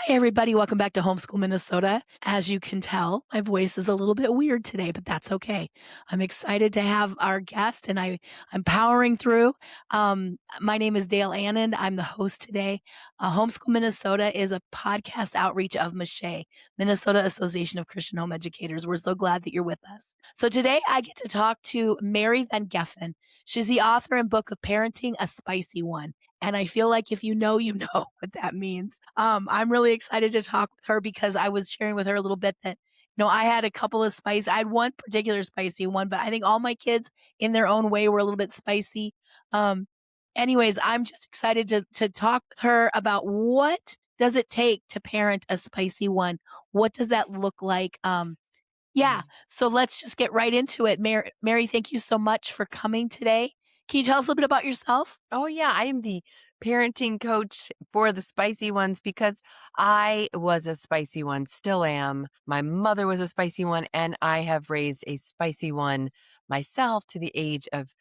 everybody. Welcome back to Homeschool Minnesota. As you can tell, my voice is a little bit weird today, but that's okay. I'm excited to have our guest, and I'm powering through. My name is Dayle Annand. I'm the host today. Homeschool Minnesota is a podcast outreach of MÂCHÉ, Minnesota Association of Christian Home Educators. We're so glad that you're with us. So today I get to talk to Mary Van Geffen. She's the author and book of Parenting, a Spicy One. And I feel like if you know, you know what that means. I'm really excited to talk with her because I was sharing with her a little bit that, I had a couple of spicy, I had one particular spicy one, but I think all my kids in their own way were a little bit spicy. Um, Anyways, I'm just excited to talk with her about what does it take to parent a spicy one? What does that look like? Yeah. So let's just get right into it. Mary, thank you so much for coming today. Can you tell us a little bit about yourself? Oh, yeah. I am the parenting coach for the spicy ones because I was a spicy one, still am. My mother was a spicy one, and I have raised a spicy one myself to the age of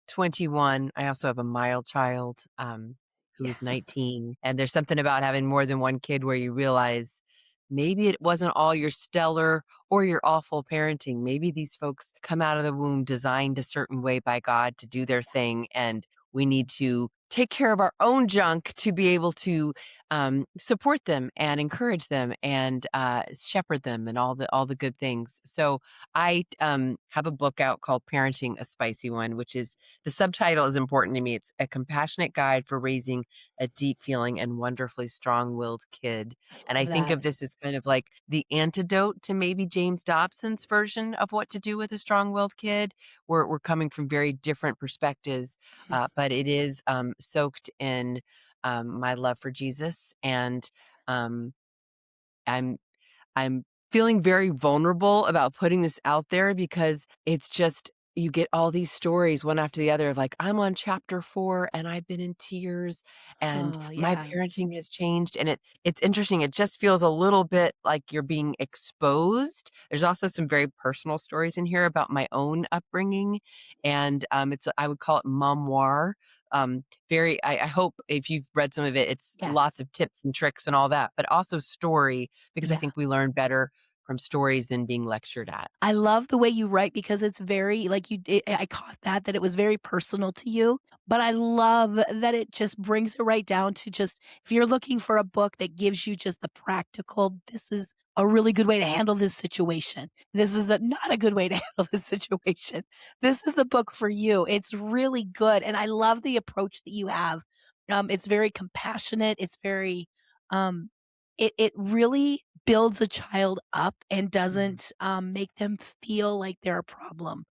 21. I also have a mild child who Yeah. is 19. And there's something about having more than one kid where you realize maybe it wasn't all your stellar or your awful parenting. Maybe these folks come out of the womb designed a certain way by God to do their thing, and we need to take care of our own junk to be able to support them and encourage them and shepherd them and all the good things. So I have a book out called Parenting, a Spicy One, which is, the subtitle is important to me. It's a compassionate guide for raising a deep feeling and wonderfully strong-willed kid. And I Love think that. of this as kind of like the antidote to maybe James Dobson's version of what to do with a strong-willed kid. We're coming from very different perspectives, but it is soaked in my love for Jesus, and um, I'm I'm feeling very vulnerable about putting this out there because it's just, you get all these stories one after the other of like, I'm on chapter 4 and I've been in tears and Oh, my yeah. parenting has changed. And it's interesting. It just feels a little bit like you're being exposed. There's also some very personal stories in here about my own upbringing. And I would call it memoir. I hope if you've read some of it, it's Yes. lots of tips and tricks and all that, but also story, because I Yeah. think we learn better from stories than being lectured at. I love the way you write because it's very like you did. I caught that it was very personal to you, but I love that it just brings it right down to just if you're looking for a book that gives you just the practical, this is a really good way to handle this situation. This is not a good way to handle this situation. This is the book for you. It's really good. And I love the approach that you have. It's very compassionate. It's very, um, it really builds a child up and Mhm. doesn't, make them feel like they're a problem.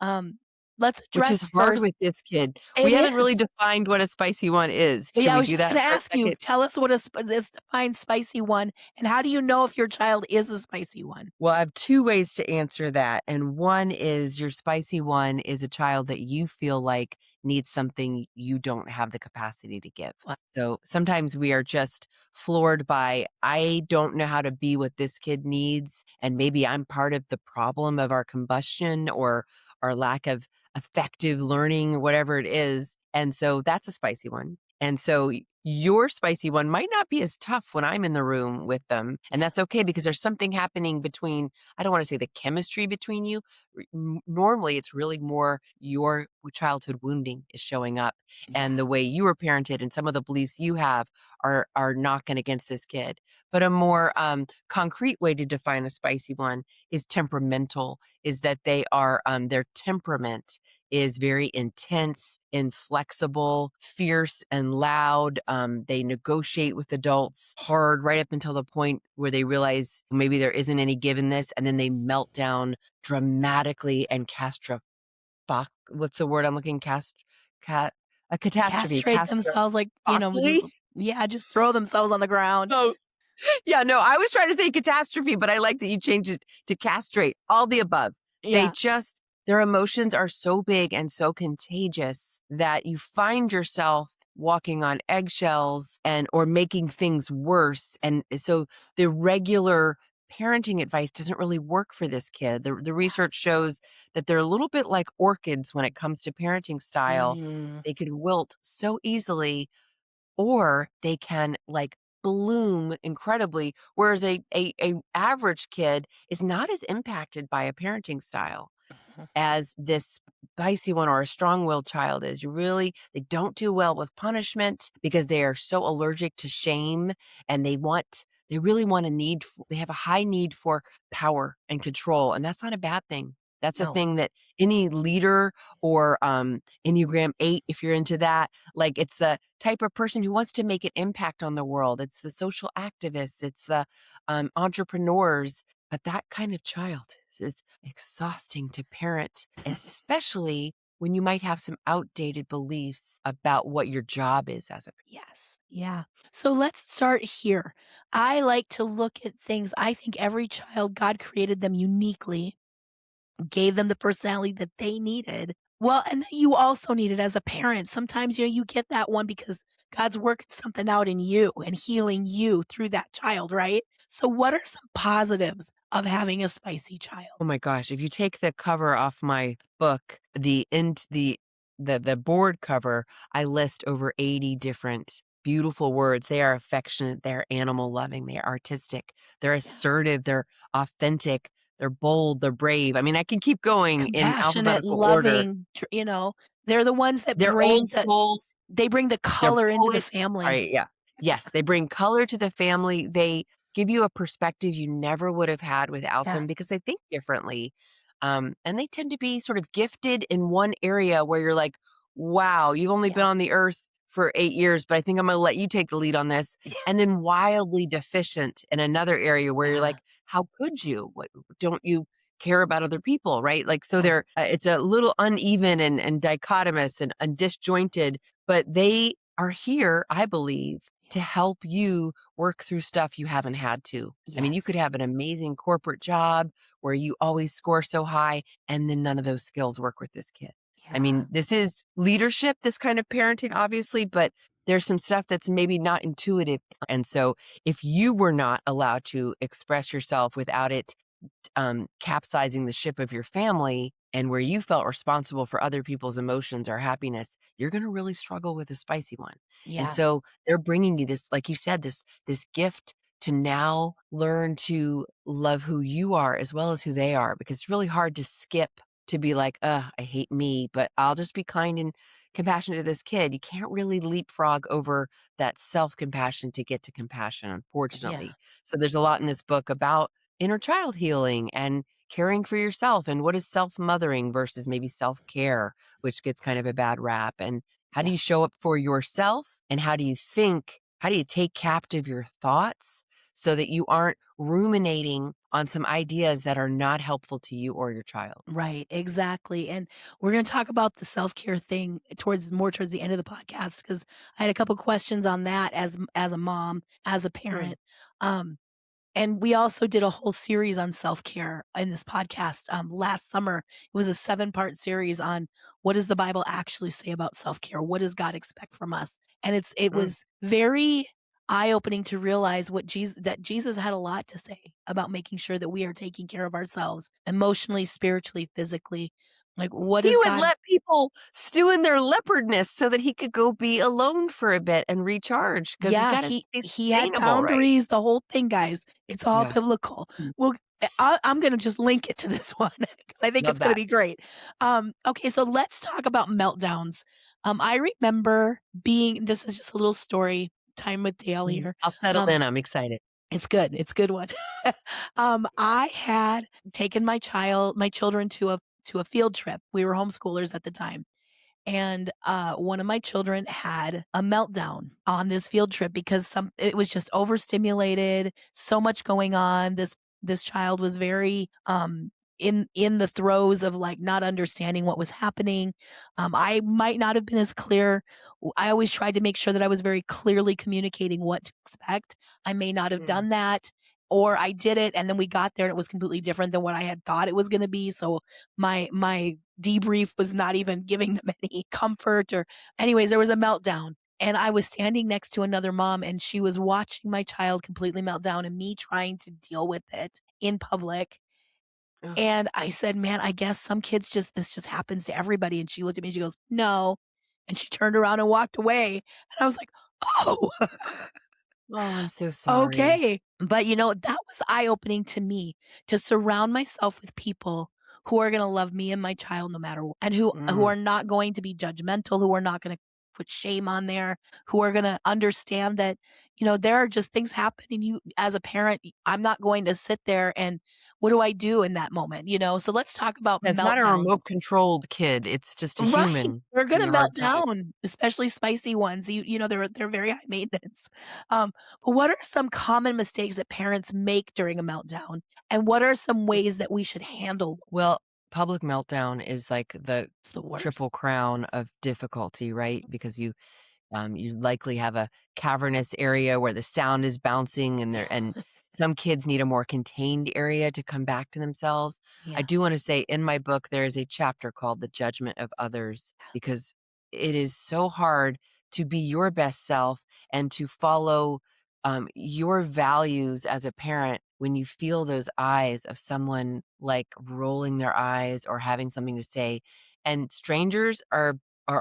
Um, let's Which is address hard first. with this kid. We It haven't really is. defined what a spicy one is. Should Yeah, I we was do just that gonna for a ask you, second? tell us what this defines spicy one, and how do you know if your child is a spicy one? Well, I have 2 ways to answer that, and one is your spicy one is a child that you feel like needs something you don't have the capacity to give. What? So, sometimes we are just floored by, "I don't know how to be what this kid needs, and maybe I'm part of the problem of our combustion or our lack of effective learning," whatever it is, and so that's a spicy one. And so your spicy one might not be as tough when I'm in the room with them. And Yeah, that's okay because there's something happening between, I don't want to say the chemistry between you. Normally, it's really more your childhood wounding is showing up. yeah, And the way you were parented and some of the beliefs you have are knocking against this kid. But a more concrete way to define a spicy one is temperamental, is that they are, their temperament is very intense, inflexible, fierce, and loud. They negotiate with adults hard right up until the point where they realize maybe there isn't any give in this, and then they melt down dramatically and what's the word I'm looking? Cat a catastrophe. castrate themselves, like, just yeah, just throw themselves on the ground. Oh, yeah, no, I was trying to say catastrophe, but I like that you changed it to castrate. All the above. Yeah, Their emotions are so big and so contagious that you find yourself walking on eggshells or making things worse. And so the regular parenting advice doesn't really work for this kid. The research shows that they're a little bit like orchids when it comes to parenting style. mhm, They can wilt so easily, or they can like bloom incredibly, whereas a average kid is not as impacted by a parenting style Mhm. as this spicy one or a strong-willed child is. They don't do well with punishment because they are so allergic to shame, and they really want a need f they have a high need for power and control, and that's not a bad thing. That's a No. thing that any leader or, Enneagram 8, if you're into that, like, it's the type of person who wants to make an impact on the world. It's the social activists, it's the, entrepreneurs, but that kind of child is exhausting to parent, especially when you might have some outdated beliefs about what your job is as a Yes. Yeah. So let's start here. I like to look at things. I think every child, God created them uniquely, gave them the personality that they needed. Well, and that you also need it as a parent. Sometimes, you get that one because God's working something out in you and healing you through that child, right? So, what are some positives of having a spicy child? Oh my gosh, if you take the cover off my book, the board cover, I list over 80 different beautiful words. They are affectionate, they're animal loving, they are artistic, they're Yeah. assertive, they're authentic, they're bold, they're brave. I mean, I can keep going in Compassionate, alphabetical order. loving, they're the ones that They're old bring souls. the They're color into the poets. family. Sorry, yeah. Yes, they bring color to the family. They give you a perspective you never would have had without Yeah. them because they think differently. And they tend to be sort of gifted in one area where you're like, wow, you've only been Yeah. on the earth for 8 years, but I think I'm going to let you take the lead on this. And then wildly deficient in another area where you're Yeah. like, how could you? What, don't you care about other people? Right. Like, so Yeah. it's a little uneven and dichotomous and disjointed, but they are here, I believe, to Yeah. help you work through stuff you haven't had to. I mean, you could Yes. have an amazing corporate job where you always score so high, and then none of those skills work with this kid. I Yeah. mean, this is leadership, this kind of parenting, obviously, but there's some stuff that's maybe not intuitive. And so if you were not allowed to express yourself without it capsizing the ship of your family and where you felt responsible for other people's emotions or happiness, you're going to really struggle with a spicy one. And Yeah. so they're bringing you this, like you said, this gift to now learn to love who you are as well as who they are, because it's really hard to skip to be like, I hate me, but I'll just be kind and compassionate to this kid. You can't really leapfrog over that self-compassion to get to compassion, Yeah. unfortunately. So there's a lot in this book about inner child healing and caring for yourself, and what is self-mothering versus maybe self-care, which gets kind of a bad rap, and how do Yeah. you show up for yourself, and how do you take captive your thoughts so that you aren't ruminating on some ideas that are not helpful to you or your child. Right, exactly, and we're gonna talk about the self-care thing towards the end of the podcast because I had a couple questions on that as a mom, as a Mm, parent, um, and we also did a whole series on self-care in this podcast, last summer. It was a seven-part series on what does the Bible actually say about self-care? What does God expect from us? And it mm. was very eye-opening to realize that Jesus had a lot to say about making sure that we are taking care of ourselves emotionally, spiritually, physically. Like, what He does would God let people stew in their leopardness so that he could go be alone for a bit and recharge because you Yeah, gotta he stay he had sustainable, right? boundaries, the whole thing, guys. It's all Yeah. biblical. Mm, Well, I'm gonna just link it to this one because I think it's love gonna that. be great. Okay, so let's talk about meltdowns. I remember being this is just a little story time with Dale Mhm. here. I'll settle Um, in, I'm excited. it's good. It's a good one. I had taken my children to a field trip. We were homeschoolers at the time. And one of my children had a meltdown on this field trip because it was just overstimulated, so much going on. This child was very in the throes of like not understanding what was happening. I might not have been as clear. I always tried to make sure that I was very clearly communicating what to expect. I may not have Mm, done that, or I did it and then we got there and it was completely different than what I had thought it was going to be. So my debrief was not even giving them any comfort or anyways, there was a meltdown. And I was standing next to another mom and she was watching my child completely melt down and me trying to deal with it in public. ugh. And I said, "Man, I guess some kids this just happens to everybody." And she looked at me and she goes, "No." And she turned around and walked away. And I was like, "Oh." Oh, I'm so sorry. Okay. But, that was eye-opening to me to surround myself with people who are gonna love me and my child no matter what, and who Mm. are not going to be judgmental, who are not gonna put shame on there, who are gonna understand that, there are just things happening. You as a parent, I'm not going to sit there and what do I do in that moment, So let's talk about It's not a meltdowns. remote controlled kid, it's just a Right. human They're having gonna a hard melt time. down, especially spicy ones. They're very high maintenance. But what are some common mistakes that parents make during a meltdown? And what are some ways that we should handle Well, public meltdown is like the It's the worst? triple crown of difficulty, right? Because you likely have a cavernous area where the sound is bouncing and some kids need a more contained area to come back to themselves. I Yeah. do want to say in my book, there is a chapter called The Judgment of Others because it is so hard to be your best self and to follow your values as a parent when you feel those eyes of someone like rolling their eyes or having something to say. And strangers are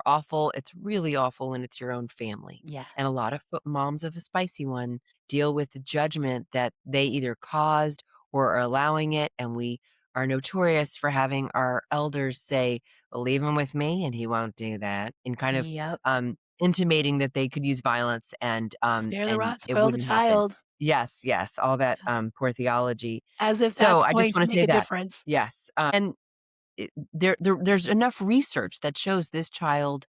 awful. It's really awful when it's your own family. Yeah. And a lot of moms of a spicy one deal with the judgment that they either caused or are allowing it. And we are notorious for having our elders say, well, leave him with me and he won't do that. And kind of Yep. intimating that they could use violence Spare the and rod, it spoil the wouldn't happen. child. Yes, yes, all that poor theology. As if So that's I going just to want to make say a that. difference. Yes. And there's enough research that shows this child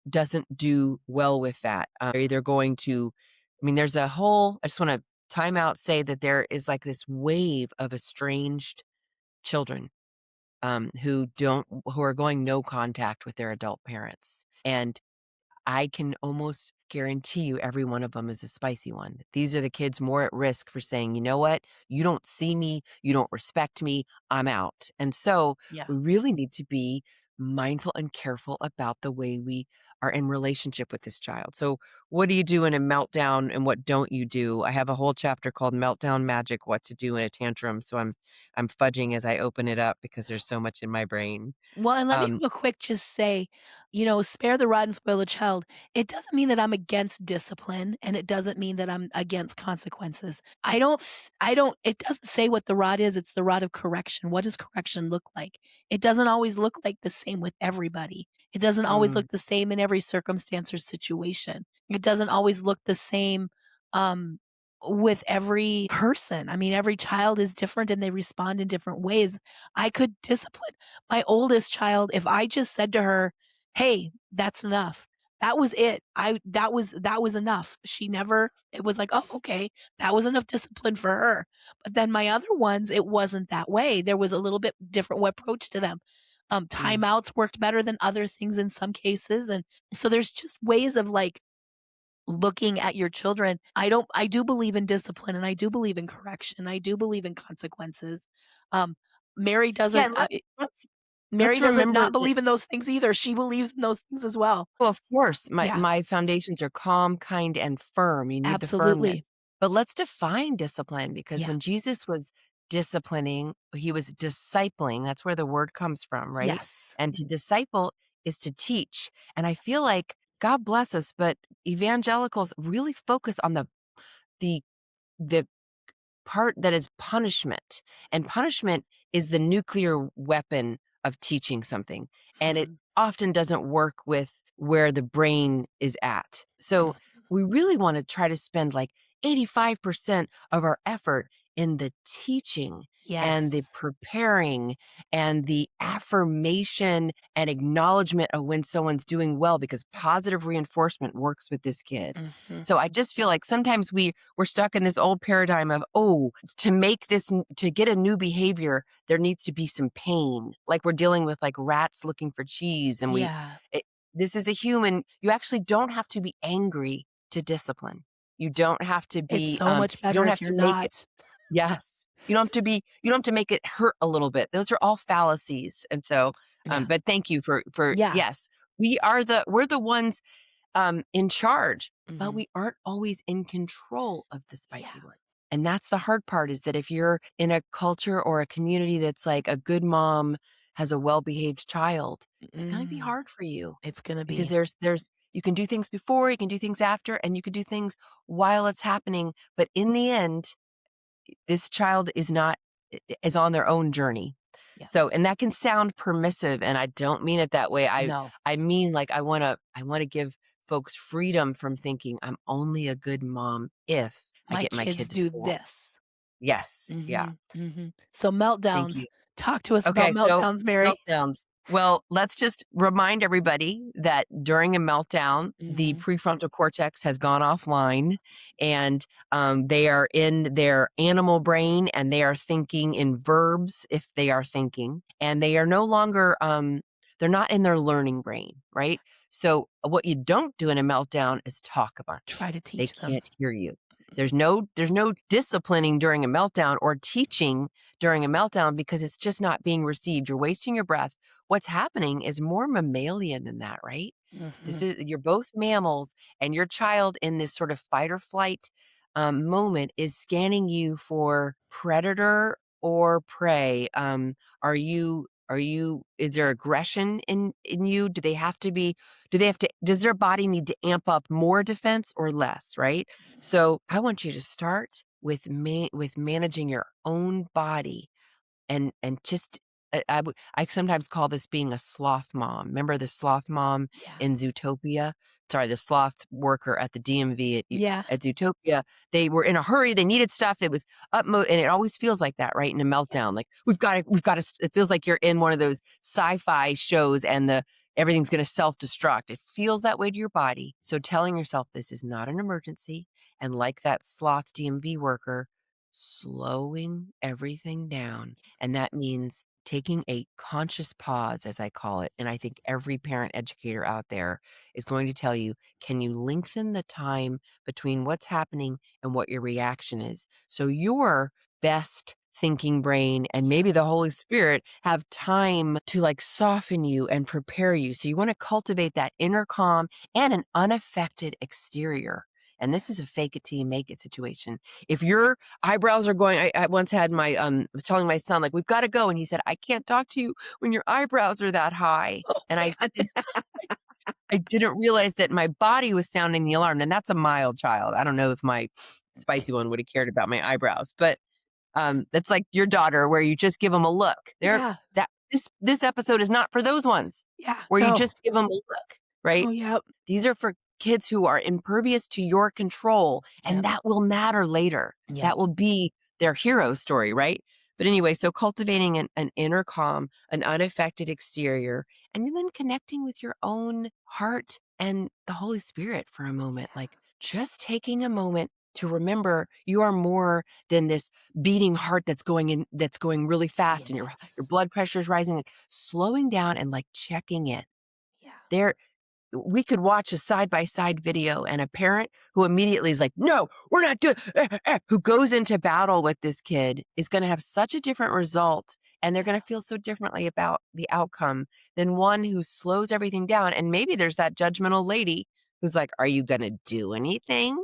doesn't do well with that. They're either going to, I mean, there's a whole, I just want to time out, say that there is like this wave of estranged children who are going no contact with their adult parents. And I can almost guarantee you every one of them is a spicy one. These are the kids more at risk for saying, you know what? You don't see me. You don't respect me. I'm out. And so Yeah. we really need to be mindful and careful about the way we are in relationship with this child. So what do you do in a meltdown and what don't you do? I have a whole chapter called Meltdown Magic, What to Do in a Tantrum. So I'm fudging as I open it up because there's so much in my brain. Well, and let me Um, real quick just say, spare the rod and spoil the child. It doesn't mean that I'm against discipline, and it doesn't mean that I'm against consequences. I don't, it doesn't say what the rod is. It's the rod of correction. What does correction look like? It doesn't always look like the same with everybody. It doesn't always mm, look the same in every circumstance or situation. It doesn't always look the same, um, with every person. I mean, every child is different and they respond in different ways. I could discipline my oldest child, if I just said to her, "Hey, that's enough." That was it. That was enough. She never it was like, "Oh, okay." That was enough discipline for her. But then my other ones, it wasn't that way. There was a little bit different approach to them. mm. Timeouts worked better than other things in some cases, and so there's just ways of, like, looking at your children. I do believe in discipline, and I do believe in correction. I do believe in consequences. Um, Mary Yeah, doesn't, and let's Mary let's doesn't remember not that. believe in those things either. She believes in those things as well. Well, of course, my Yeah, my foundations are calm, kind, and firm. You need the absolutely. firmness. But let's define discipline because Yeah. when Jesus was disciplining, he was discipling. That's where the word comes from, right? Yes. And to disciple is to teach. And I feel like God bless us, but evangelicals really focus on the the part that is punishment. And punishment is the nuclear weapon of teaching something. And it Mhm, often doesn't work with where the brain is at. So mhm. we really want to try to spend like 85% of our effort in the teaching and the Yes. preparing and the affirmation and acknowledgement of when someone's doing well because positive reinforcement works with this kid. Mhm. So I just feel like sometimes we're stuck in this old paradigm of, oh, to get a new behavior, there needs to be some pain. Like we're dealing with like rats looking for cheese. And Yeah. this is a human. You actually don't have to be angry to discipline. You don't have to It's be, so much you better don't if have you're to make it, not. yes. You don't have to make it hurt a little bit. Those are all fallacies. And so, Yeah. but thank you Yeah. yes, we're the ones in charge, but Mhm. we aren't always in control of the Yeah. spicy one. And that's the hard part is that if you're in a culture or a community that's like a good mom has a well-behaved child, it's going to be Mm. hard for you It's gonna because be. You can do things before, you can do things after, and you can do things while it's happening. But in the end, this child is on their own journey. Yeah. So, and that can sound permissive, and I don't mean it that way. No, I mean, like, I wanna give folks freedom from thinking I'm only a good mom if I my get my kids kid to do school. this. Yes, yeah. So Thank you. meltdowns. Talk to us about Okay, so meltdowns, Mary. meltdowns. Well, let's just remind everybody that during a meltdown, the Mhm. prefrontal cortex has gone offline, and they are in their animal brain, and they are thinking in verbs if they are thinking, and they are no longer, they're not in their learning brain, right? So what you don't do in a meltdown is talk a bunch. Try to They teach them. can't hear you. There's no disciplining during a meltdown or teaching during a meltdown because it's just not being received. You're wasting your breath. What's happening is more mammalian than that, right? Mhm. You're both mammals, and your child in this sort of fight or flight moment is scanning you for predator or prey. Is there aggression in you? Does their body need to amp up more defense or less, right? So I want you to start with managing your own body, and just I sometimes call this being a sloth mom. Remember the sloth mom Yeah. in Zootopia? Sorry, the sloth worker at the DMV Yeah. at Zootopia. They were in a hurry. They needed stuff. It was and it always feels like that, right? In a Yeah. meltdown, like we've got to. It feels like you're in one of those sci-fi shows, and the everything's going to self-destruct. It feels that way to your body. So telling yourself this is not an emergency, and like that sloth DMV worker, slowing everything down. And that means taking a conscious pause, as I call it. And I think every parent educator out there is going to tell you, can you lengthen the time between what's happening and what your reaction is? So your best thinking brain and Yeah. maybe the Holy Spirit have time to like soften you and prepare you. So you want to cultivate that inner calm and an unaffected exterior. And this is a fake it till you make it situation. If your eyebrows are going, I once had was telling my son, like, we've got to go. And he said, I can't talk to you when your eyebrows are that high. Oh, And man. I didn't realize that my body was sounding the alarm. And that's a mild child. I don't know if my spicy one would have cared about my eyebrows, but that's like your daughter where you just give them a look. Yeah. This episode is not for those ones Yeah. where you No. just give them a look, right? Oh, yep. These are for kids who are impervious to your control, and Yep. that will matter later. Yep. That will be their hero story, right? But anyway, so cultivating an inner calm, an unaffected exterior, and then connecting with your own heart and the Holy Spirit for a moment. Yeah. Like just taking a moment to remember you are more than this beating heart that's going really fast and your Yes. blood pressure is rising, like slowing down and like checking in. Yeah. There we could watch a side by side video, and a parent who immediately is like, no, we're not doing, who goes into battle with this kid is going to have such a different result. And they're Yeah. going to feel so differently about the outcome than one who slows everything down. And maybe there's that judgmental lady who's like, are you going to do anything?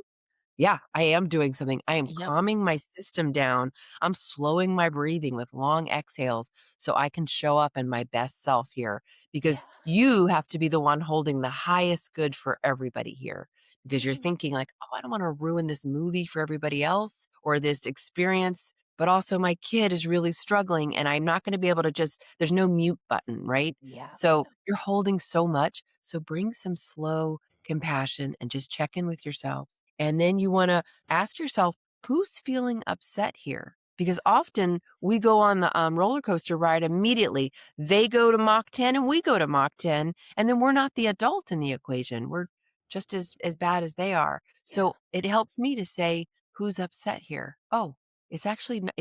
Yeah, I am doing something. I am Yep. calming my system down. I'm slowing my breathing with long exhales so I can show up in my best self here Yeah. because you have to be the one holding the highest good for everybody here because you're Mm. thinking like, "Oh, I don't want to ruin this movie for everybody else or this experience, but also my kid is really struggling and I'm not going to be able to just there's no mute button, right?" Yeah. So, you're holding so much, so bring some slow compassion and just check in with yourself. And then you want to ask yourself, who's feeling upset here? Because often we go on the roller coaster ride immediately. They go to Mach 10 and we go to Mach 10, and then we're not the adult in the equation. We're just as bad as they are. Yeah. So it helps me to say, who's upset here? Oh, it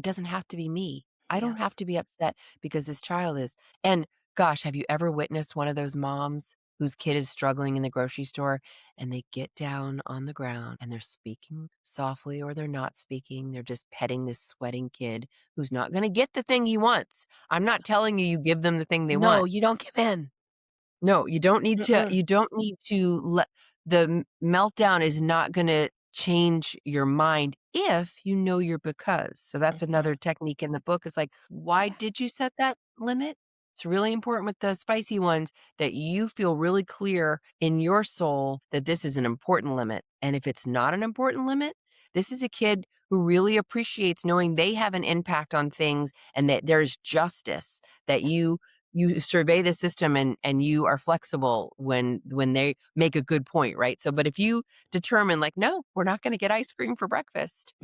doesn't have to be me. I Yeah. don't have to be upset because this child is. And gosh, have you ever witnessed one of those moms whose kid is struggling in the grocery store and they get down on the ground and they're speaking softly or they're not speaking. They're just petting this sweating kid who's not going to get the thing he wants. I'm Yeah. not telling you give them the thing they No, want. you don't give in. No, Mm-mm. you don't need to let meltdown is not going to change your mind if you know your because. So that's Mhm. another technique in the book is like, why Yeah. did you set that limit? It's really important with the spicy ones that you feel really clear in your soul that this is an important limit. And if it's not an important limit, this is a kid who really appreciates knowing they have an impact on things and that there's justice, that you survey the system and you are flexible when they make a good point, right? So but if you determine like, no, we're not going to get ice cream for breakfast,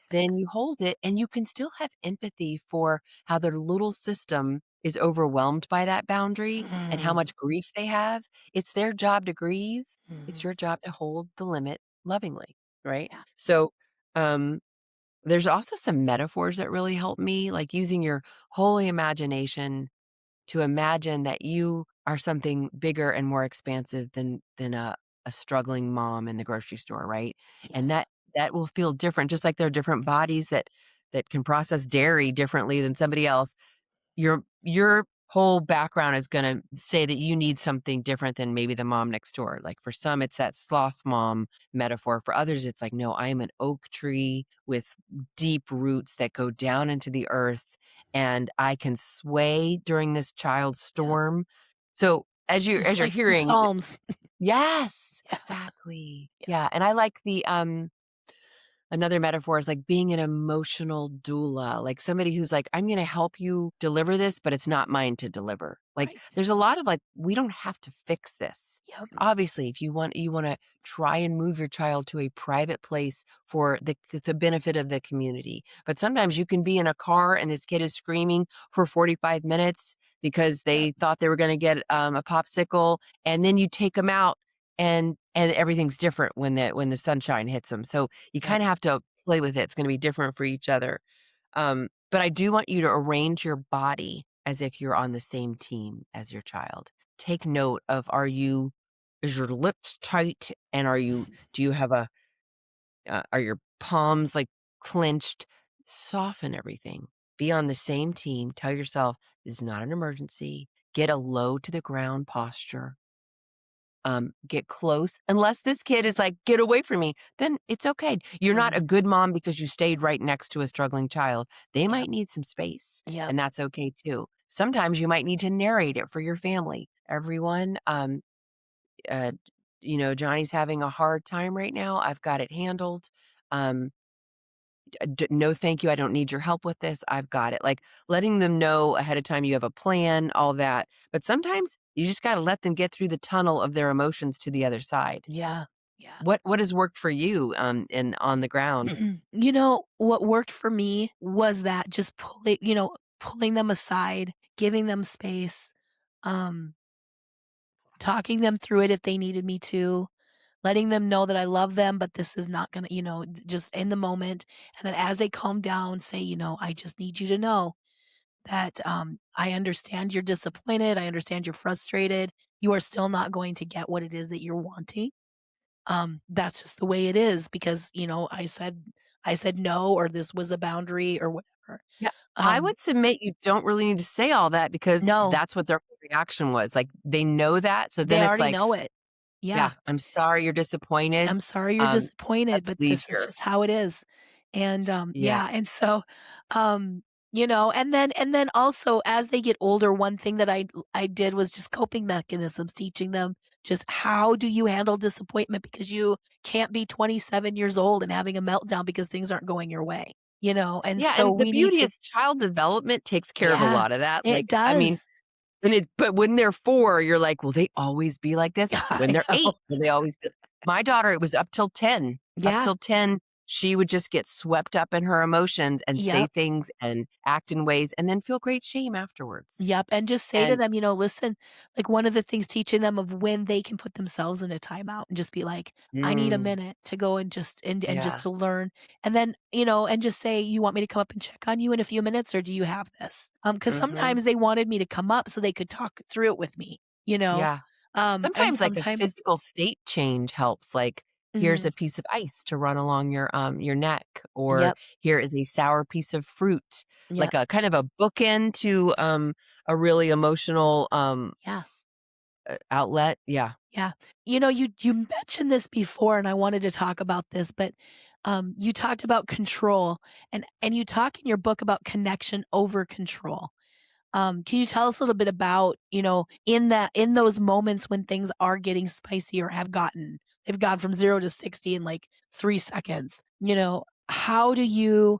then you hold it and you can still have empathy for how their little system is overwhelmed by that boundary and how Mm, much grief they have. It's their job to grieve. It's mhm. your job to hold the limit lovingly, right? Yeah. So, um, there's also some metaphors that really help me, like using your holy imagination to imagine that you are something bigger and more expansive than a struggling mom in the grocery store, right? Yeah. And that will feel different, just like there are different bodies that can process dairy differently than somebody else. Your whole background is gonna say that you need something different than maybe the mom next door. Like, for some, it's that sloth mom metaphor. For others, it's like, "No, I am an oak tree with deep roots that go down into the earth, and I can sway during this child's Yep. storm." So, Just as you're like the hearing. Psalms. Yes, Yeah. exactly. Yeah. Yeah, and I like the, another metaphor is like being an emotional doula, like somebody who's like, I'm going to help you deliver this, but it's not mine to deliver. Like Right. there's a lot of like, we don't have to fix this. Yep. Obviously, if you want to try and move your child to a private place for the benefit of the community. But sometimes you can be in a car and this kid is screaming for 45 minutes because Yep. they thought they were going to get a popsicle, and then you take them out and everything's different when the sunshine hits them. So you Yep. kinda have to play with it. It's gonna be different for each other. But I do want you to arrange your body as if you're on the same team as your child. Take note of, is your lips tight, and do you have are your palms, like, clenched? Soften everything. Be on the same team. Tell yourself, "This is not an emergency." Get a low to the ground posture. Get close. Unless this kid is like, "Get away from me," then it's okay. You're not a Mhm. good mom because you stayed right next to a struggling child. They Yep. might need some space, Yep. and that's okay too. Sometimes you might need to narrate it for your family. Everyone, uh, Johnny's having a hard time right now. I've got it handled. Um, no, thank you. I don't need your help with this. I've got it. Like letting them know ahead of time you have a plan, all that. But sometimes you just got to let them get through the tunnel of their emotions to the other side. Yeah. Yeah. What has worked for you, in on the ground? You know, what worked for me was that just pulling them aside, giving them space, um, talking them through it if they needed me to, letting them know that I love them, but this is not gonna, just in the moment. And then as they calm down, say, I just need you to know that I understand you're disappointed. I understand you're frustrated. You are still not going to get what it is that you're wanting. That's just the way it is because, I said no, or this was a boundary or whatever. Yeah, I Um, would submit you don't really need to say all that because no, that's what their reaction was, like, they know that, so they then it's already like, know it. Yeah. "Yeah, I'm sorry you're disappointed, I'm sorry you're disappointed, let's but leave this is here." just how it is. And, Yeah. yeah, and so, and then also as they get older, one thing that I did was just coping mechanisms, teaching them just how do you handle disappointment because you can't be 27 years old and having a meltdown because things aren't going your way, and Yeah, so and the we need beauty to. is child development takes care of a Yeah, lot of that, it like, I mean. does. But when they're 4, you're like, "Will they always be like this?" Yeah, When I they're know. 8, will they always be. My daughter, it was up till 10. Up Yeah, till 10, she would just get swept up in her emotions and say yep. things and act in ways and then feel great shame afterwards. Yep, and just say to And them, listen, like one of the things teaching them of when they can put themselves in a timeout and just be like, I need a mm, minute to go and just yeah, to learn. And then, and just say, you want me to come up and check on you in a few minutes or do you have this? Because mhm, sometimes they wanted me to come up so they could talk through it with me, you know? yeah. And Sometimes, like, a sometimes. physical state change helps, like, here's Mhm. a piece of ice to run along your neck, or Yep, here is a sour piece of fruit, yep, like a kind of a bookend to, a really emotional, yeah. outlet. Yeah. Yeah. You mentioned this before and I wanted to talk about this, but you talked about control and you talk in your book about connection over control. Can you tell us a little bit about, in those moments when things are getting spicy or they've gone from 0 to 60 in like 3 seconds, how do you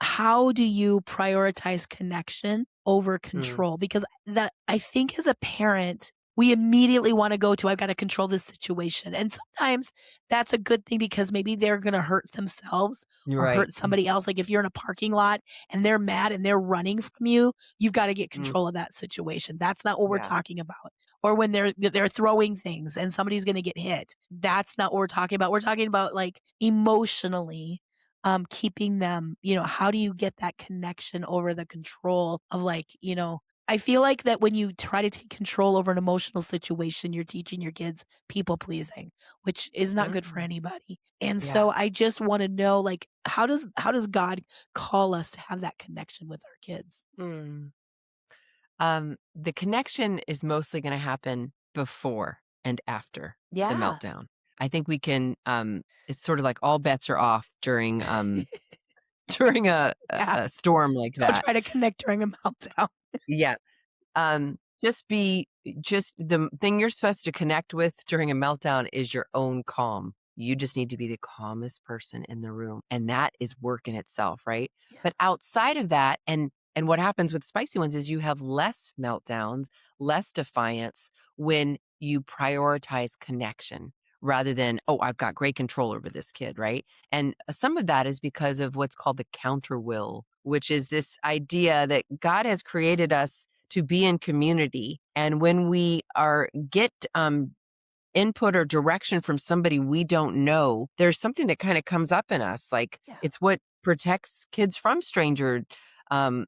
prioritize connection over Mm, control? Because that I think as a parent, we immediately want to go to, I've got to control this situation. And sometimes that's a good thing because maybe they're going to hurt themselves you're or right. hurt somebody else. Like if you're in a parking lot and they're mad and they're running from you, you've got to get Mm, control of that situation. That's not what we're yeah. talking about. Or when they're throwing things and somebody's going to get hit. That's not what we're talking about. We're talking about like emotionally keeping them, how do you get that connection over the control of like, I feel like that when you try to take control over an emotional situation, you're teaching your kids people pleasing, which is not good for Mm, anybody. And yeah. so I just want to know like how does God call us to have that connection with our kids? Mm. The connection is mostly going to happen before and after the Yeah. meltdown. I think we can, it's sort of like all bets are off during, during Yeah. a storm like Don't that. try to connect during a meltdown. Yeah. Just just the thing you're supposed to connect with during a meltdown is your own calm. You just need to be the calmest person in the room. And that is work in itself, right? Yeah. But outside of that, and what happens with spicy ones is you have less meltdowns, less defiance when you prioritize connection rather than, oh, I've got great control over this kid, right? And some of that is because of what's called the counter will, which is this idea that God has created us to be in community. And when we get input or direction from somebody we don't know, there's something that kind of comes up in us. Like Yeah. it's what protects kids from stranger um,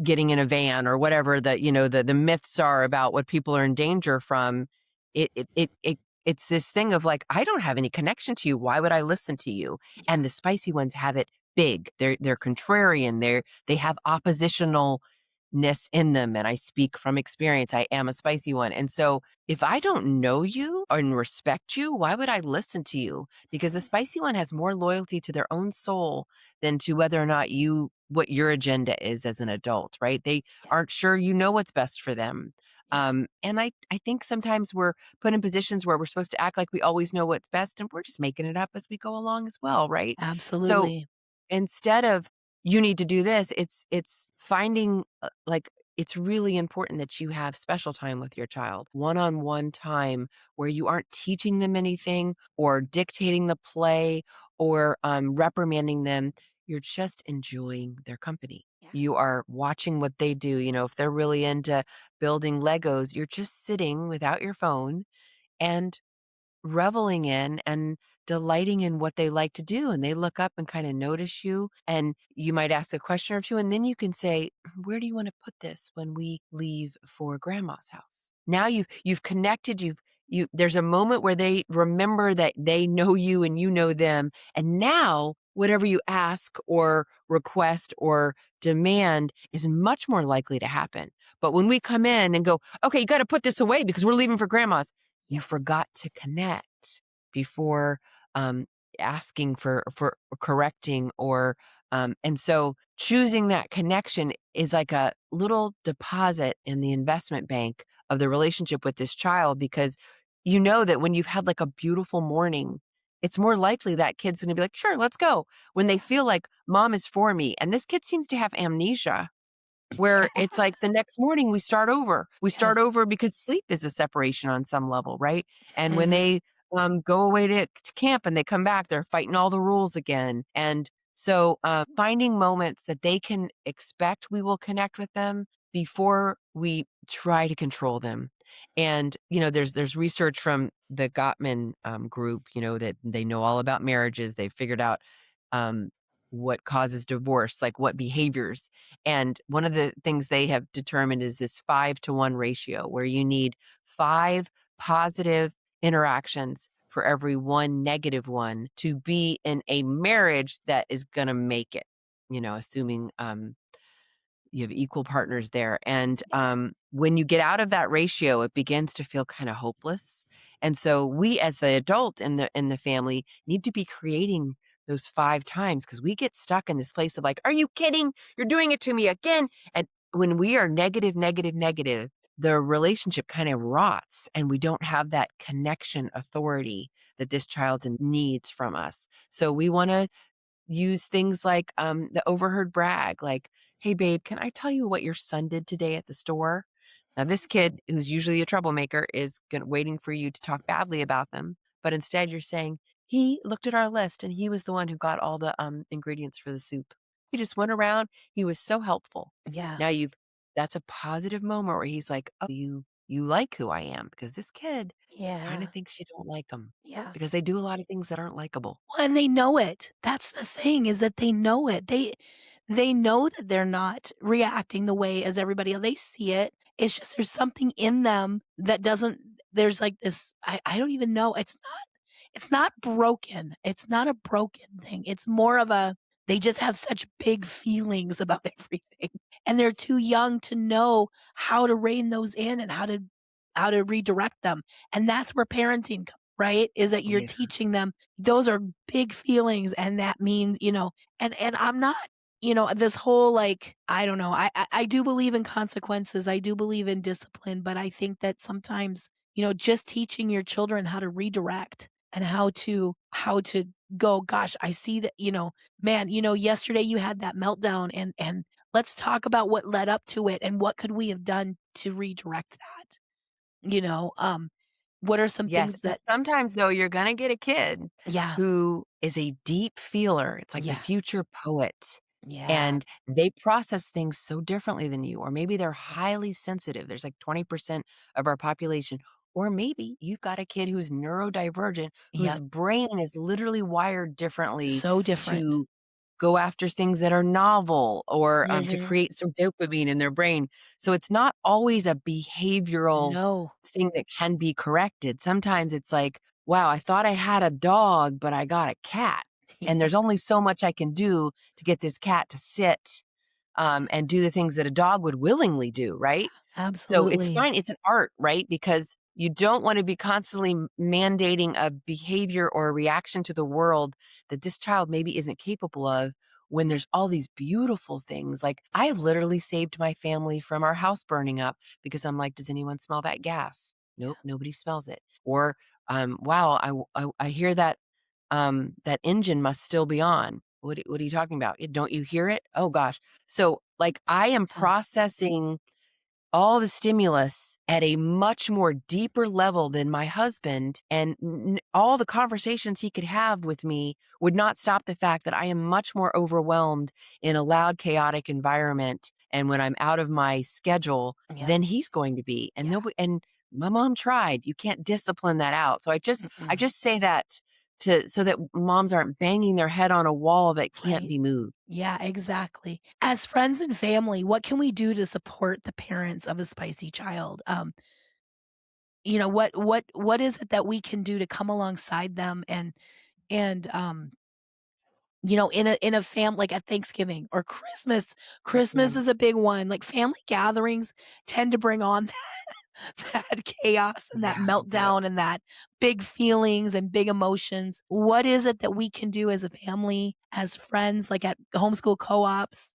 getting in a van or whatever the myths are about what people are in danger from. It's this thing of like, I don't have any connection to you. Why would I listen to you? Yeah. And the spicy ones have it big. They're contrarian. They have oppositionalness in them. And I speak from experience. I am a spicy one. And so if I don't know you and respect you, why would I listen to you? Because the Amen. spicy one has more loyalty to their own soul than to whether or not what your agenda is as an adult, right? They Yeah. aren't sure you know what's best for them. Yeah. And I think sometimes we're put in positions where we're supposed to act like we always know what's best, and we're just making it up as we go along as well, right? So Absolutely. instead of you need to do this, it's finding like it's really important that you have special time with your child, one-on-one time where you aren't teaching them anything or dictating the play or reprimanding them. You're just enjoying their company. Yeah. You are watching what they do. If they're really into building Legos, you're just sitting without your phone and reveling in and delighting in what they like to do. And they look up and kind of notice you. And you might ask a question or two, and then you can say, where do you want to put this when we leave for grandma's house? Now you've connected, there's a moment where they remember that they know you and you know them. And now whatever you ask or request or demand is much more likely to happen. But when we come in and go, okay, you got to put this away because we're leaving for grandma's, you Yeah. forgot to connect before um, asking for correcting and so choosing that connection is like a little deposit in the investment bank of the relationship with this child, because you know that when you've had like a beautiful morning, it's more likely that kid's going to be like, sure, let's go, when they feel like mom is for me. And this kid seems to have amnesia where it's like the next morning we start over. We Yeah. start over because sleep is a separation on some level, right? And when Mhm. they go away to camp and they come back, they're fighting all the rules again. And so finding moments that they can expect we will connect with them before we try to control them. And there's research from the Gottman group, that they know all about marriages. They've figured out um, what causes divorce, like what behaviors. And one of the things they have determined is this 5-to-1 ratio, where you need 5 positive interactions for every 1 negative one to be in a marriage that is going to make it, assuming you have equal partners there. And Yeah. when you get out of that ratio, it begins to feel kind of hopeless. And so we, as the adult in the family, need to be creating those 5 times, because we get stuck in this place of like, are you kidding? You're doing it to me again. And when we are negative, negative, negative, the relationship kind of rots and we don't have that connection authority that this child needs from us. So we want to use things like the overheard brag, like, "Hey, babe, can I tell you what your son did today at the store?" Now, this kid, who's usually a troublemaker, is waiting for you to talk badly about them. But instead, you're saying, "He looked at our list and he was the one who got all the ingredients for the soup. He just went around. He was so helpful." Yeah. Now that's a positive moment where he's like, "Oh, you like who I am," because this kid kind of Yeah. thinks you don't like them Yeah. because they do a lot of things that aren't likable. Well, and they know it. That's the thing is that they know it. They know that they're not reacting the way as everybody else. They see it. It's just there's something in them that doesn't there's like this I don't even know. It's not broken. It's not a broken thing. It's more of a they just have such big feelings about everything, and they're too young to know how to rein those in and how to redirect them, and that's where parenting right? Is that you're Yeah. teaching them those are big feelings, and that means, and I'm not, this whole, like, I don't know, I do believe in consequences, I do believe in discipline, but I think that sometimes, just teaching your children how to redirect and how to go, "Gosh, I see that, man, yesterday you had that meltdown and let's talk about what led up to it and what could we have done to redirect that?" You know, what are some Yes, things and that sometimes, though, you're gonna get a kid yeah, who is a deep feeler. It's like the yeah, future poet, yeah, and they process things so differently than you, or maybe they're highly sensitive. There's like 20% of our population. Or maybe you've got a kid who's neurodivergent, whose yep, brain is literally wired differently so different. to go after things that are novel or to Mhm. create some dopamine in their brain. So it's not always a behavioral No. thing that can be corrected. Sometimes it's like, wow, I thought I had a dog, but I got a cat. And there's only so much I can do to get this cat to sit and do the things that a dog would willingly do, right? So it's Absolutely. fine. It's an art, right? Because you don't want to be constantly mandating a behavior or a reaction to the world that this child maybe isn't capable of when there's all these beautiful things. Like I have literally saved my family from our house burning up because I'm like, does anyone smell that gas? Nope, nobody smells it. Or, wow, I hear that that engine must still be on. What are you talking about? Don't you hear it? Oh gosh. So like I am Yeah. processing all the stimulus at a much more deeper level than my husband, and all the conversations he could have with me would not stop the fact that I am much more overwhelmed in a loud, chaotic environment. And when I'm out of my schedule, Yep. than he's going to be. And Yeah. nobody, and my mom tried. You can't discipline that out. So I Mm-mm. just say that to so that moms aren't banging their head on a wall that can't Right. be moved. Yeah, exactly. As friends and family, what can we do to support the parents of a spicy child? What is it that we can do to come alongside them and in a like at Thanksgiving or Christmas. Christmas Mhm. is a big one. Like family gatherings tend to bring on that chaos and that Yeah, they do. meltdown and that big feelings and big emotions. What is it that we can do as a family, as friends, like at homeschool co-ops,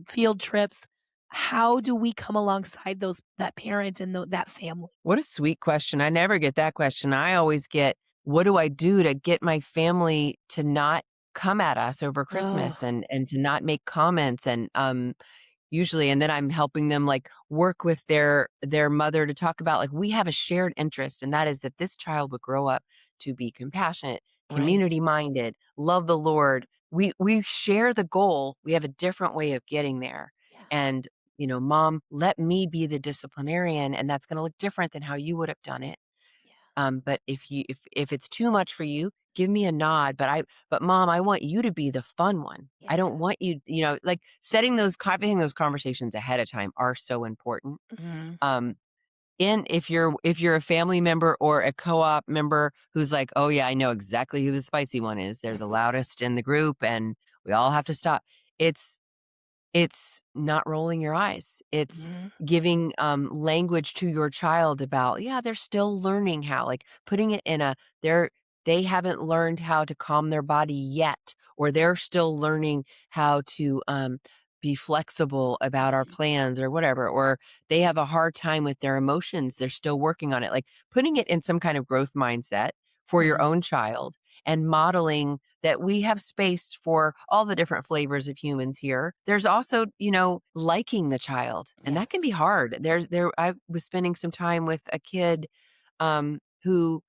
field trips? How do we come alongside that parent and that family? What a sweet question. I never get that question. I always get, what do I do to get my family to not come at us over Oh, Christmas and to not make comments and usually, and then I'm helping them like work with their mother to talk about like we have a shared interest, and that is that this child would grow up to be compassionate, right. community minded, love the Lord. We share the goal. We have a different way of getting there. Yeah. And mom, let me be the disciplinarian, and that's going to look different than how you would have done it. Yeah. But if it's too much for you, give me a nod. But mom, I want you to be the fun one. Yeah. I don't want you, like having those conversations ahead of time are so important. Mhm. Um, if you're a family member or a co-op member who's like, oh yeah, I know exactly who the spicy one is. They're the loudest in the group, and we all have to stop. It's it's not rolling your eyes. It's Mhm. giving, language to your child about, yeah, they're still learning how, like, putting it in a they haven't learned how to calm their body yet, or they're still learning how to, be flexible about our Mhm. plans or whatever, or they have a hard time with their emotions, they're still working on it. Like putting it in some kind of growth mindset for your Mhm. own child and modeling that we have space for all the different flavors of humans here. There's also, liking the child, and that can Yes. be hard. I was spending some time with a kid who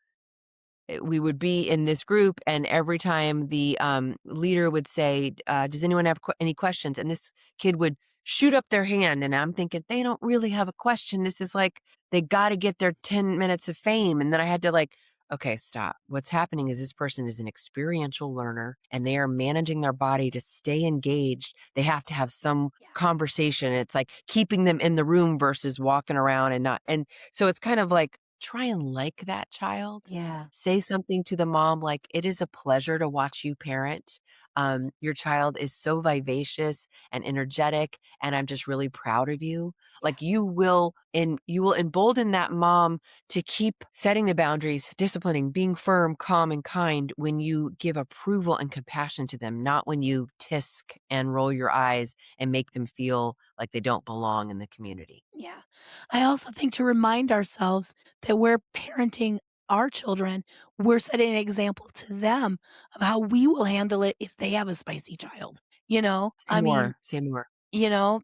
we would be in this group, and every time the leader would say, does anyone have any questions? And this kid would shoot up their hand. And I'm thinking, they don't really have a question. This is like, they got to get their 10 minutes of fame. And then I had to like, okay, stop. What's happening is this person is an experiential learner and they are managing their body to stay engaged. They have to have some Yeah. conversation. It's like keeping them in the room versus walking around and not. And so it's kind of like, try and like that child. Yeah. Say something to the mom like, "It is a pleasure to watch you parent. Your child is so vivacious and energetic, and I'm just really proud of you." Yeah. Like you will embolden that mom to keep setting the boundaries, disciplining, being firm, calm, and kind when you give approval and compassion to them, not when you tisk and roll your eyes and make them feel like they don't belong in the community. Yeah. I also think to remind ourselves that we're parenting our children, we're setting an example to them of how we will handle it if they have a spicy child. Say I mean, more. Say more.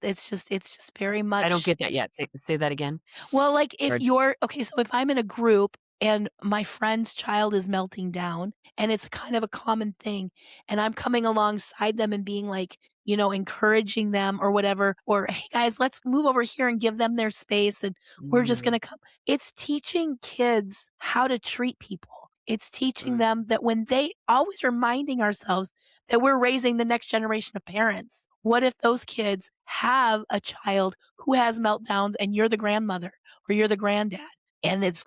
it's just very I don't much. get that yet. Say that again. Well, like, if Or you're okay, so if I'm in a group and my friend's child is melting down, and it's kind of a common thing, and I'm coming alongside them and being like, encouraging them or whatever, or, "Hey, guys, let's move over here and give them their space, and we're just mm, gonna come." It's teaching kids how to treat people. It's teaching mm. them that when they always reminding ourselves that we're raising the next generation of parents. What if those kids have a child who has meltdowns and you're the grandmother or you're the granddad? And it's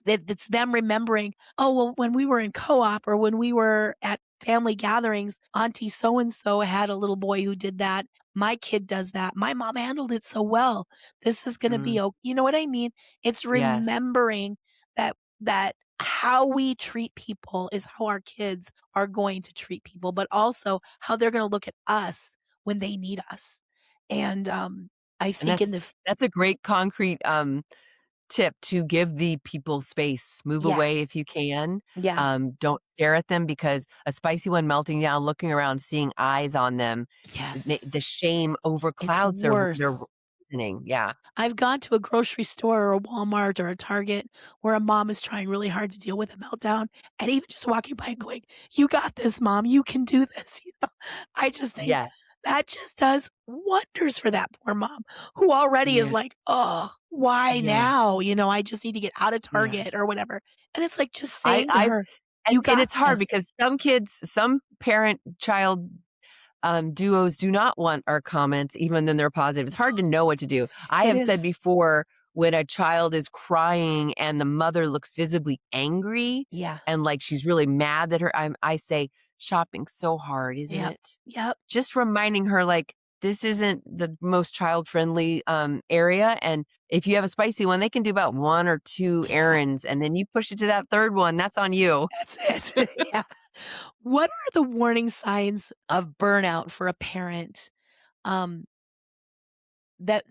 them remembering, "Oh, well, when we were in co-op or when we were at family gatherings, auntie so and so had a little boy who did that. My kid does that. My mom handled it so well. This is gonna Mm, be you know what I mean? It's yes. remembering that how we treat people is how our kids are going to treat people, but also how they're gonna look at us when they need us. And, I And think in the f that's a great concrete, tip to give the people space. Move Yeah, away if you can. yeah, Don't stare at them because a spicy one melting down, looking around, seeing eyes on them, yes. the shame It's overclouds their worse. reasoning. Yeah. I've gone to a grocery store or a Walmart or a Target where a mom is trying really hard to deal with a meltdown, and even just walking by and going, "You got this, mom. You can do this." I just think Yes. that just does wonders for that poor mom who already is Yeah. like, "Oh, why Yes. now? I just need to get out of Yeah. Target or whatever." And it's like just I saying to I her, "You and got it's hard this." because some parent-child duos do not want our comments even when they're positive. It's hard to know what to do. I It have said is. before, when a child is crying and the mother looks visibly angry Yeah. and like she's really mad that I say, shopping's so hard, isn't Yep. it? Yep. Just reminding her like this isn't the most child friendly area. And if you have a spicy one, they can do about one or two Yeah. errands. And then you push it to that third one, that's on you. That's it. Yeah. What are the warning signs of burnout for a parent, um, that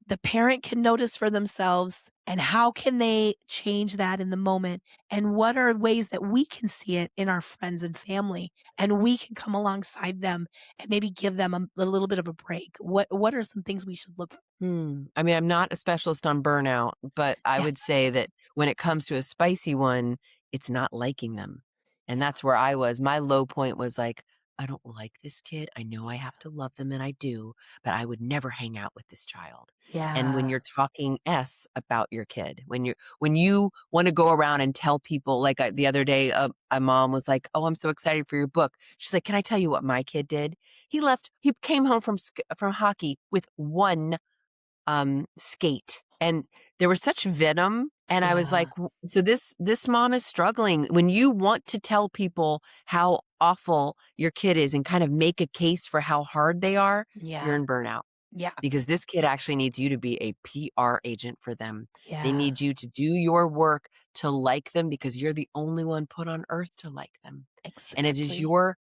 the parent can notice for themselves, and how can they change that in the moment? And what are ways that we can see it in our friends and family, and we can come alongside them and maybe give them a little bit of a break? What are some things we should look for? I mean, I'm not a specialist on burnout, but I Yeah, would say that when it comes to a spicy one, it's not liking them. And yeah, that's where I was. My low point was like, I don't like this kid. I know I have to love them and I do, but I would never hang out with this child. And when yeah, you're talking S about your kid, when you want to go around and tell people, like the other day, a mom was like, "Oh, I'm so excited for your book." She's like, "Can I tell you what my kid did? He came home from hockey with one skate, and there was such venom, and I was like, yeah, So this mom is struggling." When you want to tell people how awful your kid is and kind of make a case for how hard they are, you're yeah, in burnout yeah, because this kid actually needs you to be a PR agent for them. They yeah, need you to do your work to like them because you're the only one put on earth to like them. And Exactly.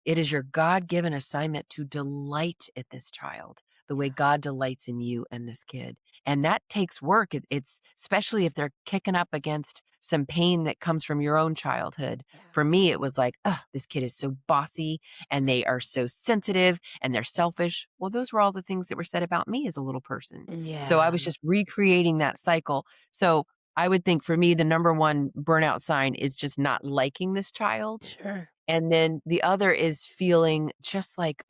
it is your God-given assignment to delight at this child the way God delights in you and this kid. And that takes work. It's especially if they're kicking up against some pain that comes from your own childhood. Yeah. For me, it was like, oh, this kid is so bossy and they are so sensitive and they're selfish. Well, those were all the things that were said about me as a little person. So I Yeah. was just recreating that cycle. So I would think for me, the number one burnout sign is just not liking this child. Sure. And then the other is feeling just like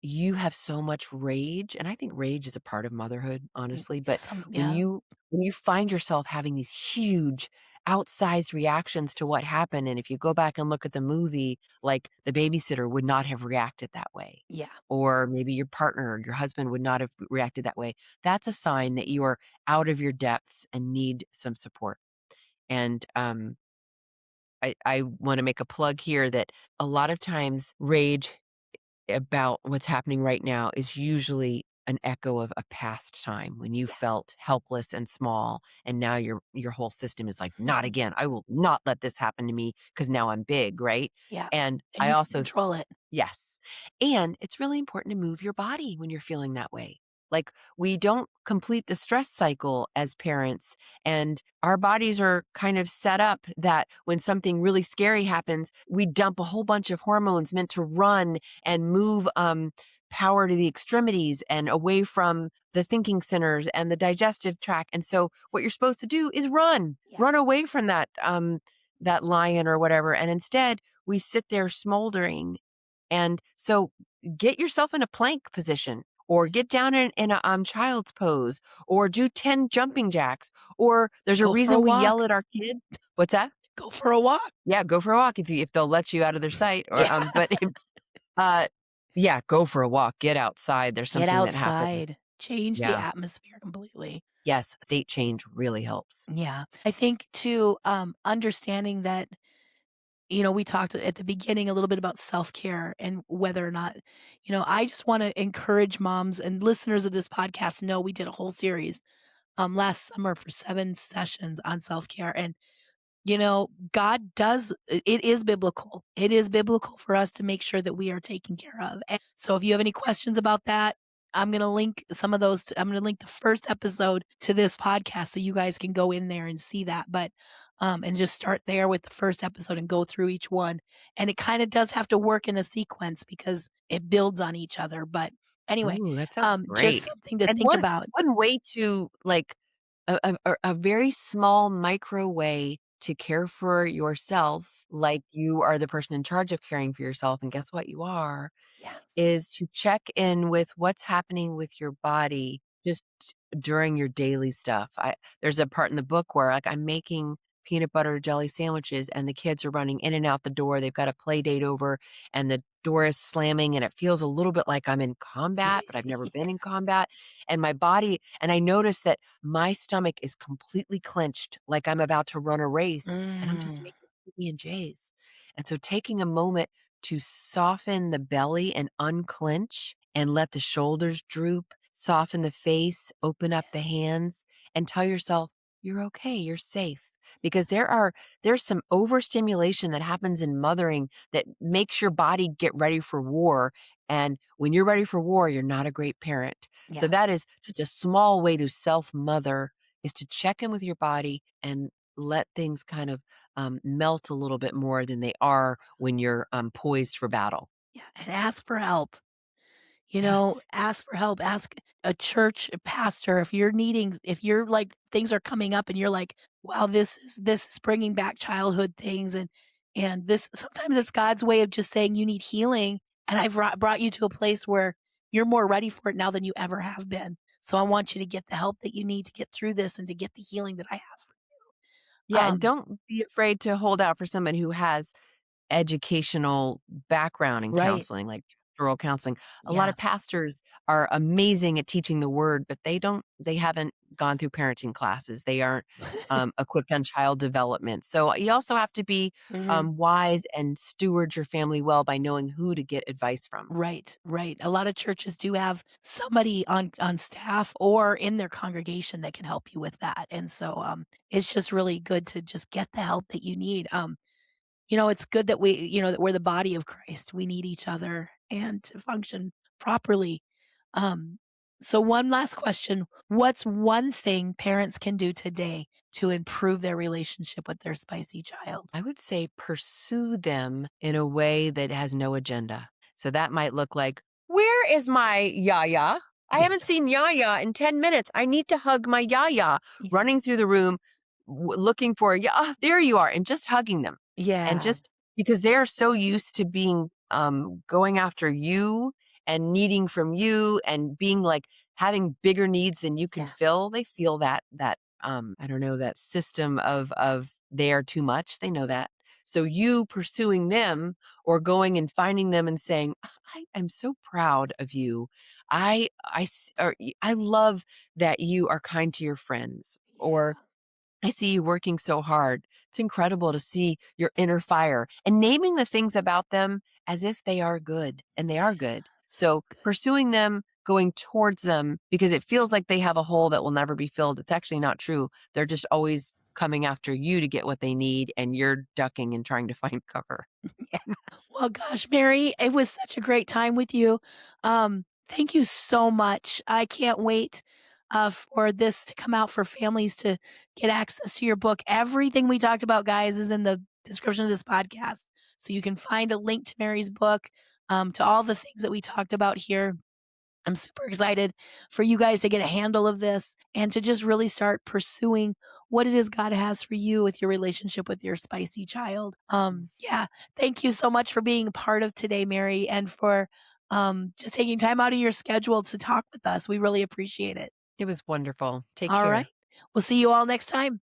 you have so much rage, and I think rage is a part of motherhood, honestly, but when Yeah. you find yourself having these huge outsized reactions to what happened, and if you go back and look at the movie, like the babysitter would not have reacted that way, Yeah. or maybe your partner or your husband would not have reacted that way, that's a sign that you are out of your depths and need some support. And, I wanna make a plug here that a lot of times rage about what's happening right now is usually an echo of a past time when you Yeah. felt helpless and small, and now your whole system is like, "Not again. I will not let this happen to me because now I'm big," right? Yeah. And And I you can also control it. Yes. And it's really important to move your body when you're feeling that way. Like, we don't complete the stress cycle as parents, and our bodies are kind of set up that when something really scary happens, we dump a whole bunch of hormones meant to run and move power to the extremities and away from the thinking centers and the digestive tract. And so, what you're supposed to do is Yeah. run away from that lion or whatever. And instead, we sit there smoldering, and so get yourself in a plank position or get down in a child's pose or do 10 jumping jacks. Or there's a Go for a reason we yell walk. at our kids. What's that? Go for a walk. Yeah, go for a walk if they'll let you out of their sight. Or Yeah. but if, uh yeah, go for a walk, get outside. There's Get something that happens. outside. Change the Yeah. atmosphere completely. Yes, state change really helps. Yeah. I think too, understanding that, we talked at the beginning a little bit about self-care and whether or not, I just want to encourage moms and listeners of this podcast know we did a whole series last summer for 7 sessions on self-care. And God does it is biblical. It is biblical for us to make sure that we are taken care of. And so if you have any questions about that, I'm going to link some of those. I'm going to link the first episode to this podcast so you guys can go in there and see that. But and just start there with the first episode and go through each one. And it kind of does have to work in a sequence because it builds on each other. But anyway, Ooh, that sounds just great. something to And think about. one way to, like, a very small micro way to care for yourself, like you are the person in charge of caring for yourself, and guess what? You are, Yeah. is to check in with what's happening with your body just during your daily stuff. There's a part in the book where, like, I'm making peanut butter jelly sandwiches and the kids are running in and out the door. They've got a play date over and the door is slamming and it feels a little bit like I'm in combat, but I've never been in combat. And my body, and I notice that my stomach is completely clenched like I'm about to run a race and I'm just Mm, making PB&Js. And so taking a moment to soften the belly and unclench and let the shoulders droop, soften the face, open up the hands, and tell yourself, you're okay, you're safe. Because there's some overstimulation that happens in mothering that makes your body get ready for war. And when you're ready for war, you're not a great parent. So yeah. that is just a small way to self-mother, is to check in with your body and let things kind of melt a little bit more than they are when you're poised for battle. Yeah. And ask for help. Yes. Ask for help, ask a church pastor if you're like things are coming up and you're like, wow, this is bringing back childhood things and this sometimes it's God's way of just saying you need healing and I've brought you to a place where you're more ready for it now than you ever have been. So I want you to get the help that you need to get through this and to get the healing that I have. Yeah, and Um, don't be afraid to hold out for someone who has educational background in right. counseling, like pastoral counseling. A lot Yeah. of pastors are amazing at teaching the word, but they haven't gone through parenting classes. They aren't equipped on child development. So you also have to be Mhm. wise and steward your family well by knowing who to get advice from. Right, right. A lot of churches do have somebody on staff or in their congregation that can help you with that, and so, it's just really good to just get the help that you need. It's good that that we're the body of Christ. We need each other and to function properly. Um, so one last question. What's one thing parents can do today to improve their relationship with their spicy child? I would say pursue them in a way that has no agenda. So that might look like, where is my Yaya? I Yeah, haven't seen Yaya in 10 minutes. I need to hug my Yaya. yeah, Running through the room, looking for, yeah, there you are, and just hugging them. And yeah, just because they're so used to being, going after you and needing from you and being like having bigger needs than you can yeah, fill, they feel that I don't know, that system of they are too much. They know that. So you pursuing them or going and finding them and saying, "Ah, I am so proud of you. I love that you are kind to your friends, or yeah. I see you working so hard. It's incredible to see your inner fire," and naming the things about them as if they are good, and they are good. So So good. pursuing them, going towards them because it feels like they have a hole that will never be filled. It's actually not true. They're just always coming after you to get what they need, and you're ducking and trying to find cover. Yeah. Well, gosh, Mary, it was such a great time with you. Thank you so much. I can't wait for this to come out for families to get access to your book. Everything we talked about, guys, is in the description of this podcast. So you can find a link to Mary's book, to all the things that we talked about here. I'm super excited for you guys to get a handle of this and to just really start pursuing what it is God has for you with your relationship with your spicy child. Mm. Yeah, thank you so much for being part of today, Mary, and for just taking time out of your schedule to talk with us. We really appreciate it. It was wonderful. Take All right. care. We'll see you all next time.